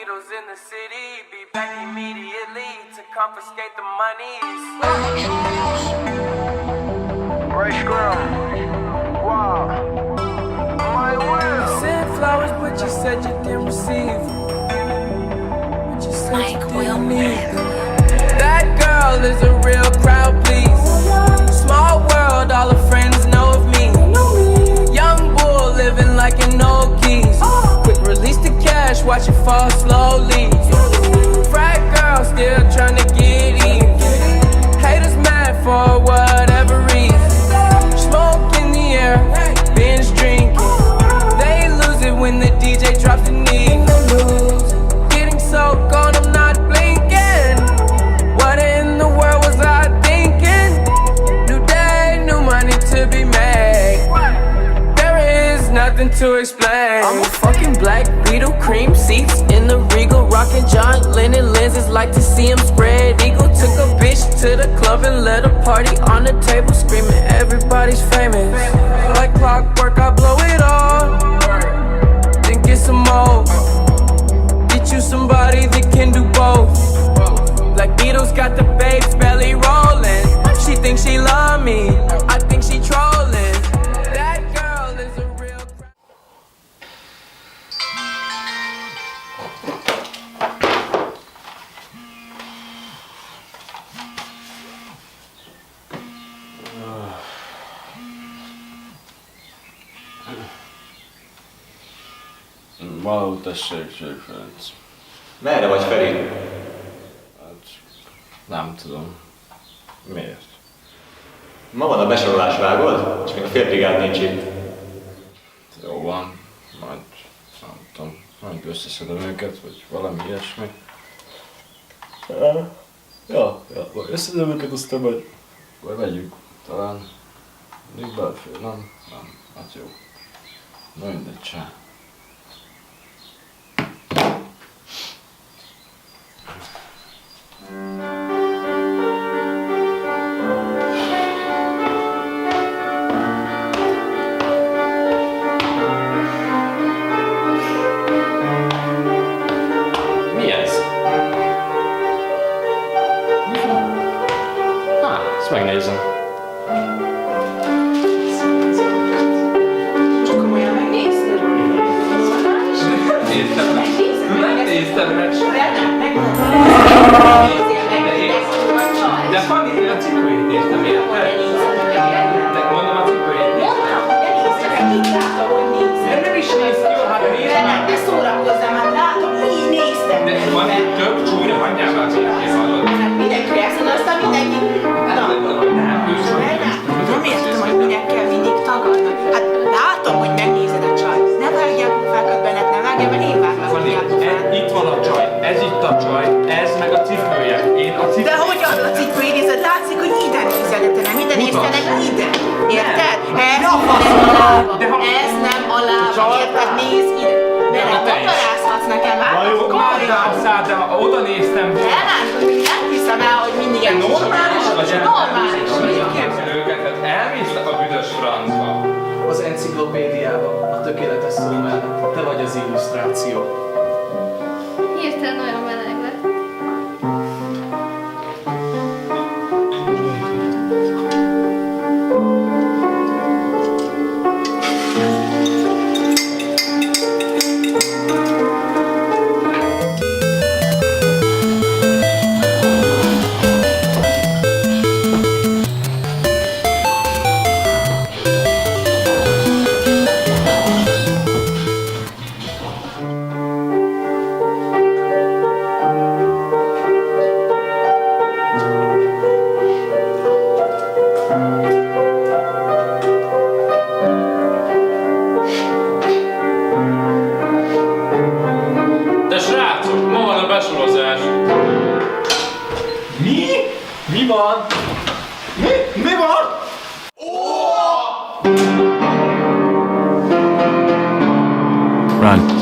Beatles in the city, be back immediately to confiscate the monies. Fresh girl, wow, my will. You sent flowers, but you said you didn't receive them. But you said you didn't need them. That girl is a real crowd, please. Small world, all her friends know of me. Young bull living like an old geese. Quick release the cash, watch it fall slowly. Frat girl still trying to get in. Haters mad for whatever reason. Smoke in the air, binge drinking. They lose it when the DJ drops the knee. Getting so gone, I'm not blinking. What in the world was I thinking? New day, new money to be made. There is nothing to explain. I'm a fucking black Beetle, cream seats in the Regal, rocking John Lennon lenses, like to see him spread eagle. Took a bitch to the club and let a party on the table, screaming everybody's famous. Like clockwork, I blow it all, then get some more. Get you somebody that can do both. Like Beatles got the babes belly rolling. She thinks she love me, I think she trolling. That girl is a real. Való tességség, Ferenc. Merre vagy, Feri? Hát, nem tudom. Miért? Ma van a besorolás, vágod? És még a félbrigád nincs itt. Jó van, majd nem tudom, majd összeszedem őket, vagy valami ilyesmi. Ja, vagy összeszedem őket, aztán majd vegyük, talán. Még belfér, nem? Nem, hát jó. Na mindegy, se. Mi ez? Ezt megnézem. Most komolyan megnézted? Megnéztem, mert... De Fanni, én a cipőjét néztem, érted? De mondom a cipőjét néztem. De nem is néztem jól, hát néztem. Ne szórakozzam, hát látom, így néztem. De van egy több csúnya hagyjával végén hallod. Mindenki elszól, aztán mindenki... Nem értem, hogy minek kell mindig tagadnod. Hát látom, hogy megnézed a csaj. Ne vágj a pufákat benned, ne vágj, mert én vágom Fanni, a pufát. itt van a csaj, ez itt a csaj, ez meg a cipője. Én a cipőjét... De hogyan a cipőjét nézed? Látszik, hogy ide nézed, te nem ide néztenek, ide. Érted? Ez nem a lába. Ez nem a lába. Érted? Nézd ide. De nem magyarázhatsz nekem, Jó, már rászállt, de ha oda néztem... Nem hiszem el, hogy mindig egy Normális vagy? Normális vagyok. Képzel őket, tehát elmész a büdös francba. Az enciklopédiában, a tökéletes szó mellett. Te vagy az illusztráció. Hirtelen olyan meleg lett. De srácok, ma van a besorozás. Mi? Mi van? Mi van? Run.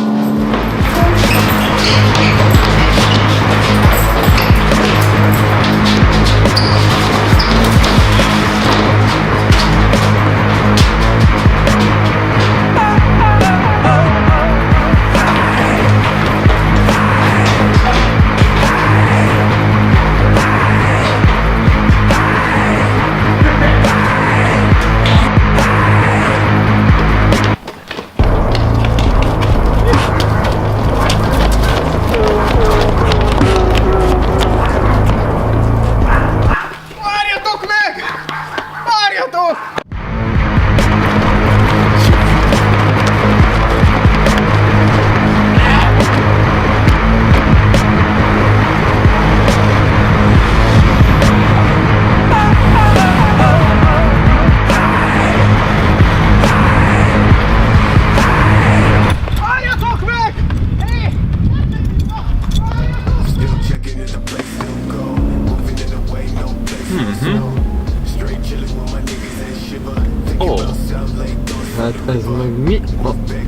Hát ez meg mi?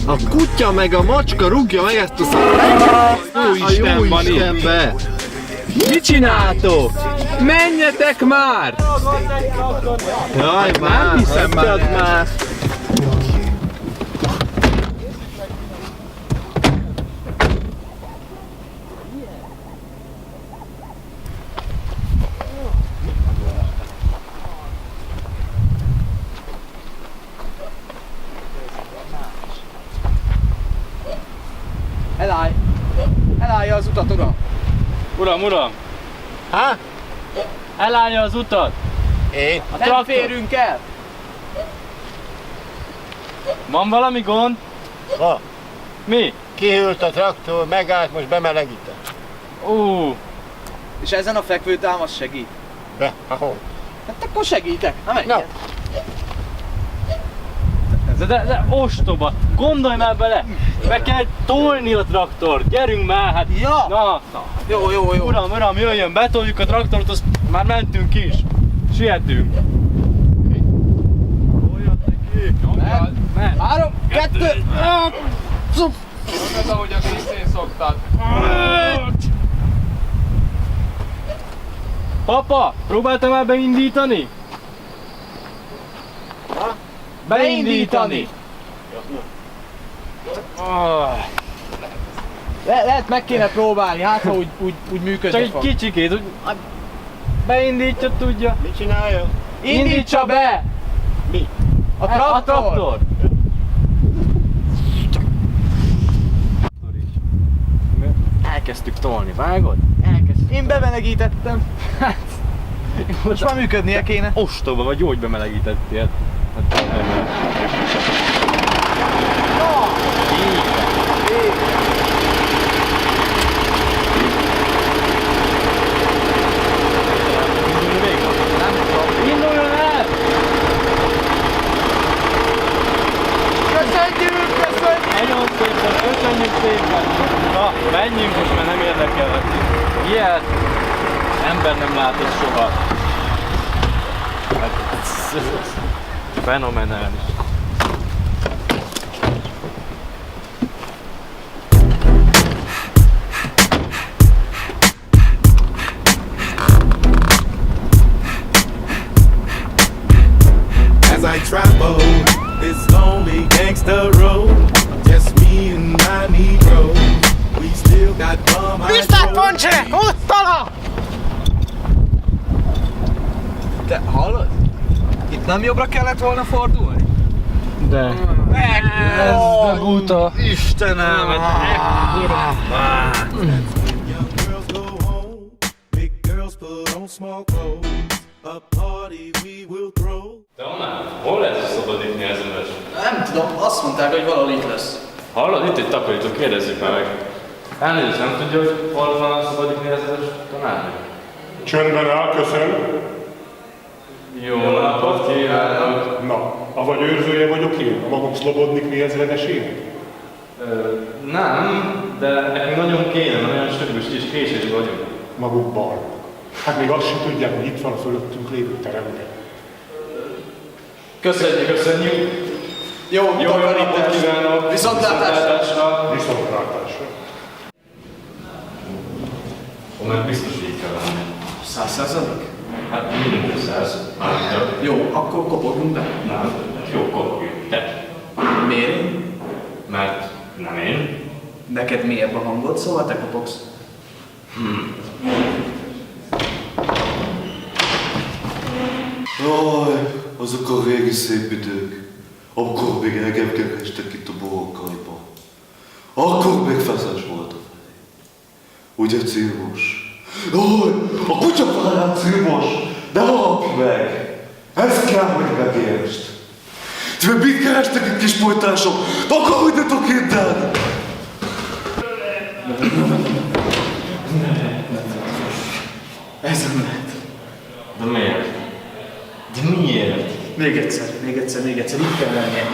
A kutya meg a macska rúgja meg ezt a szart. Jó Istenbe! Mit csináltok? Menjetek már! Jaj, már, hiszem már. Elállj! Elállja az utat, uram! Uram! Há? Elállja az utat! Én? Nem férünk el! Van valami gond? Ha, Mi? kihűlt a traktor, megállt, most bemelegített. És ezen a fekvőtámasz segít? Be, ahol? Hát akkor segítek! Na menj! Na. De ostoba! Gondolj már bele! Be kell tolni a traktort! Gyerünk már! Hát, Ja. Na! Jó! Uram, jöjjön! Betoljuk a traktort, azt már mentünk is! Sietünk! Ment! 3, 2, Ez ahogy a Krisztén szoktad! Papa! Próbáltam már beindítani? Ha? Beindítani! Lehet meg kéne próbálni, hát ha úgy működni Csak egy fog. kicsikét, úgy beindítja, tudja. Mit csinálja? Indítsa be! Mi? A traktor! Elkezdtük tolni, vágod? Elkezdtük. Én bemelegítettem. Most már működnie kéne. Ostoba vagy, jó, hogy bemelegítettél. Hát, induljon el! Nagyon szépen, köszönjük szépen! Na, menjünk most, mert nem érdekel. Ilyet ember nem látott soha. Hát, fenomenális. As I travel this lonely gangster road, just me and my Negro. We still got bum eyes. Viszlát Poncse! Úttala! Te hallod? Itt nem jobbra kellett volna fordulni? De. Ez de buta. Istenem! Young girls go home, big girls put on small clothes. A party we will throw. De onnan, hol lesz szabadítni ezemes? Nem tudom, azt mondták, hogy valahol itt lesz. Hallod, itt egy takarító, kérdezzük már meg. Elnézést, nem tudja, hogy hol van a szabadítni ezemes tanárnő? Csöndben áll, köszön. Jó napot kívánok! Na, avagy őrzője vagyok én, a magam Szlobodnik ezredesének? Nem, de nekünk nagyon kéne, mert olyan sürgős és késés vagyunk. Maguk balnak. Hát még azt sem tudják, hogy itt van a fölöttünk lévő teremben. Köszönjük! Jó napot kívánok! Viszontlátásra! Viszontlátásra. Mert biztos így kell lenni. 100%? Hát minimum 100. Jó, akkor kopogjunk be. Nem, jó, kopjuk. Te. Miért én? Mert nem én. Neked mélyebb a hangod, szóval te kopogsz. Jaj, azok a régi szép idők, amikor még engem kerestek itt a borokkaiba. Akkor még feszes volt a fej. Ugye Cirmos? Jaj, a kutyapárán Cirmos, de harapj meg! Ez kell, hogy megértsd! Ti meg mit kerestek itt kis folytások? Takarodjatok innen! Ez nem lehet. De miért? De miért? Még egyszer.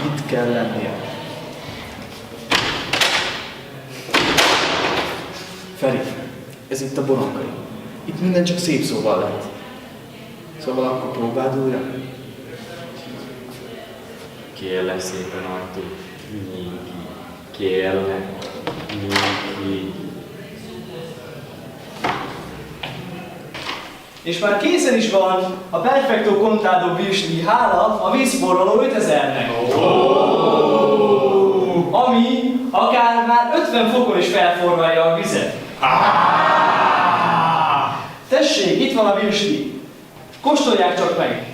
Itt kell lennie. Feri, ez itt a Bonankai. Itt minden csak szép szóval lehet. Szóval akkor próbáld újra. Kérlek szépen, Artur. Kérlek. És már készen is van a Perfecto Contado virsli hála a vízforraló 5000-nek. Ami akár már 50 fokon is felforralja a vizet. Tessék, itt van a virsli. Kóstolják csak meg.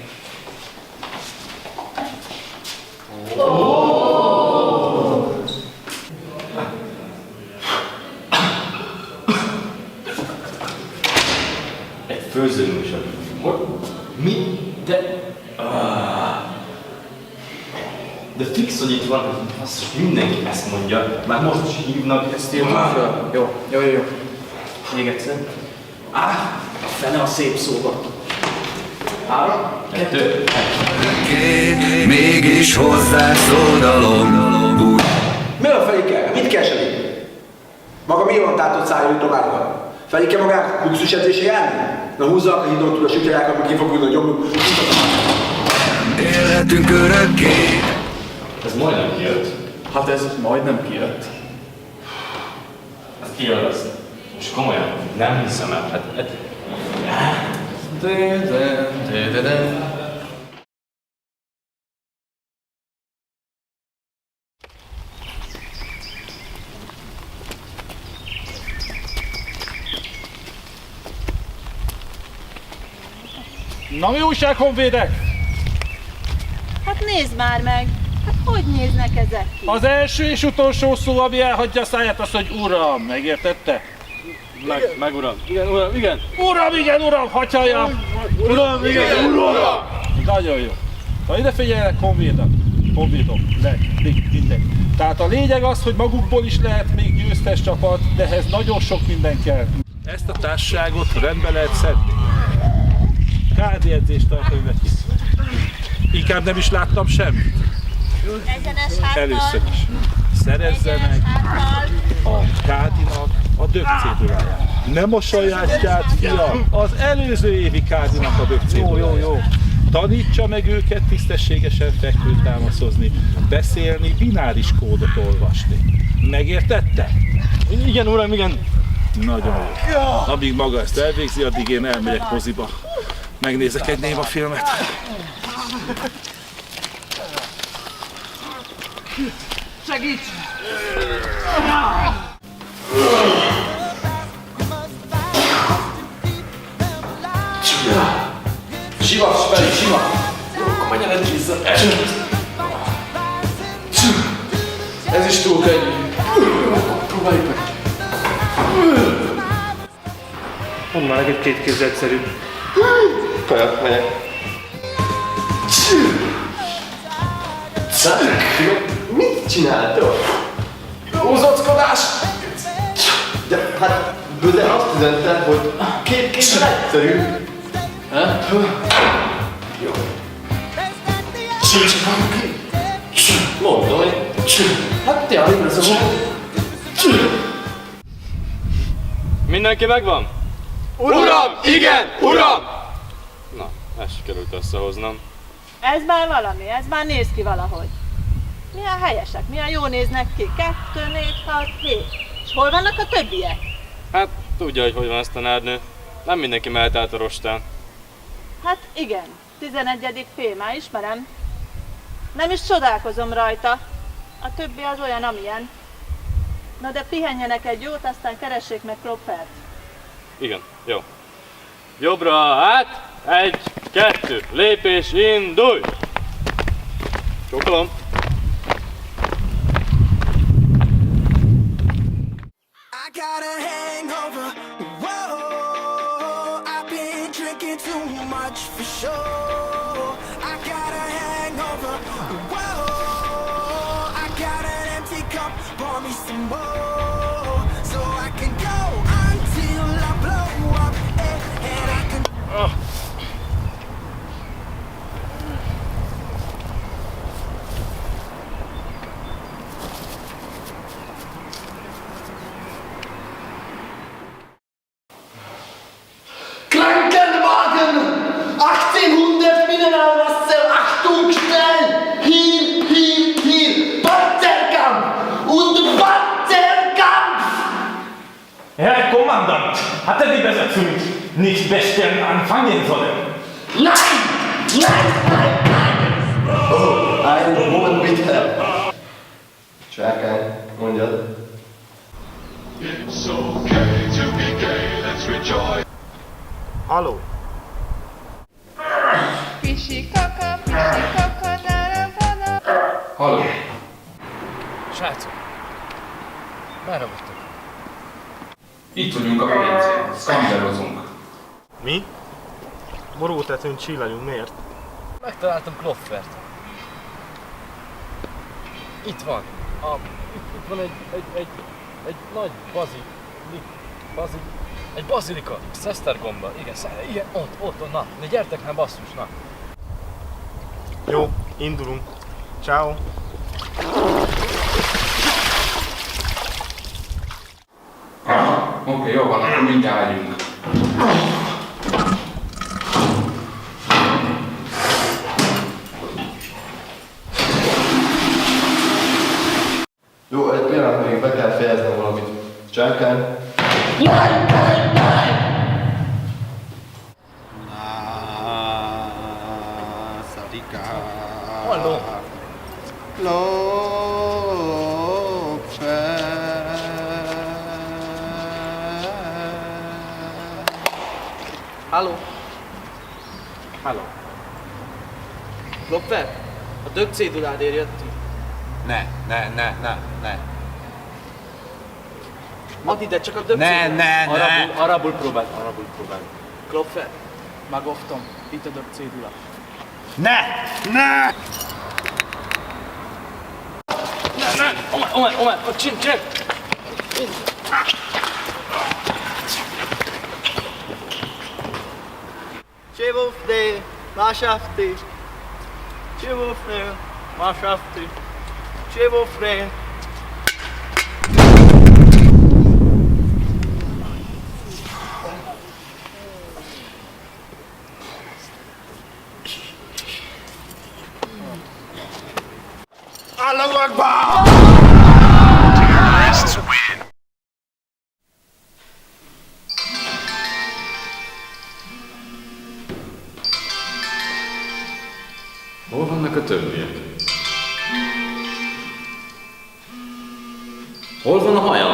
Egy főzőműsor. Mi? De fix, hogy itt van, basszus, mindenki ezt mondja. Már most is hívnak. Ezt írtam fel. Jó. Még egyszer. Fene a szép szóba. 3, 2, 1. Mégis hozzászódalom. Mi a Felike? Mit keselik? Maga mi van tátott szájú továbbra? Felike magát luxus edzésre járni? Na húzzak a hídon túl a sütyeják, amikor kifogulna a gyomruk. Élhetünk örökké. Ez majdnem kijött. Hát ez majdnem kijött. Ez kijött. És komolyan, nem hiszem el. Na mi újság, honvédek? Hát nézd már meg! Hát hogy néznek ezek ki? Az első és utolsó szó, ami elhagyja a száját, az, hogy uram, megértette? Meg uram. Igen, uram, igen. Uram, igen, uram, hagyjam! Uram, igen, uram! Nagyon jó. Na ide figyeljenek, honvédok, mindenki. Tehát a lényeg az, hogy magukból is lehet még győztes csapat, de ehhez nagyon sok minden kell. Ezt a társaságot rendbe lehet szedni. Kádi edzést tartani neki. Inkább nem is láttam semmit. Először is. Szerezzenek a Kádinak a dögcéduláját. Nem a sajátját, fiam, az előző évi Kádinak a dögcéduláját. Jó. Tanítsa meg őket tisztességesen fekvőtámaszozni, beszélni, bináris kódot olvasni. Megértette? Igen, uram, igen. Nagyon jó. Amíg maga ezt elvégzi, addig én elmegyek moziba. Megnézek egy néma filmet. Segíts! Zsivasz, Feri, zsivasz! Akkor menjen egy vissza. Ez is túl könnyű. Próbáljuk meg. Mondd már neked két kézzel egyszerű. Kajak, megyek. Mit csináltok? Húzockodás! De hát Böde azt üzente, hogy két kézzel egyszerű. Jó. Mondom, hogy... Hát te a libra szó. Mindenki megvan? Uram! Igen! Uram! Na, ezt sikerült összehoznom. Ez már valami, ez már néz ki valahogy. Milyen helyesek, milyen jó néznek ki. 2, 4, 6, 7. És hol vannak a többiek? Hát, tudja, hogy van ez tanárnő. Nem mindenki mehet át a rostán. Hát igen, 11. fél, már ismerem. Nem is csodálkozom rajta. A többi az olyan, amilyen. Na de pihenjenek egy jót, aztán keressék meg Kloppert. Igen, jó. Jobbra, hát, 1, 2, lépés, indulj! Csókolom! I got a hangover, whoa, I've been drinking too much for sure. I got a hangover, whoa, I got an empty cup, pour me some more, so I can go until I blow up, and I can... Krankenwagen! 1800 Mineralwasser, Achtung, schnell! Hier! Hatte die Besatzung nicht bestellen anfangen sollen? Nein! Nein! Nein! Nein! Oh, einen Moment bitte. Csákány, mondjad. It's okay to be gay, let's rejoice. Halló? Pisi kaka, dára. Halló! Srácok! Merre vagytok? Itt vagyunk a PNC-n, szkanderozunk. Mi? Borótetőn csillagyunk, miért? Megtaláltam Kloffert. Itt van. Itt van egy nagy egy bazilika, Szesztergomba, igen, ott, na, gyertek már basszus, na. Jó, indulunk. Ciao. Oké, jó van, akkor mindjárt megyünk. Jó, egy pillanat még be kell fejeznem valamit. Csákány. Halló! Halló? Halló? Klopfer? A dög céduládért jöttünk. Ne. Add ide csak a dög Arabul próbál. Klopfer, megoftom. Itt a dög cédula. Ne! Omar, csinálj! Csivófné, másafti. Csivófné, másafti. Csivófné. Allahu Akbar! Terrorists win. Hol vannak a többiek? Hol van a haja?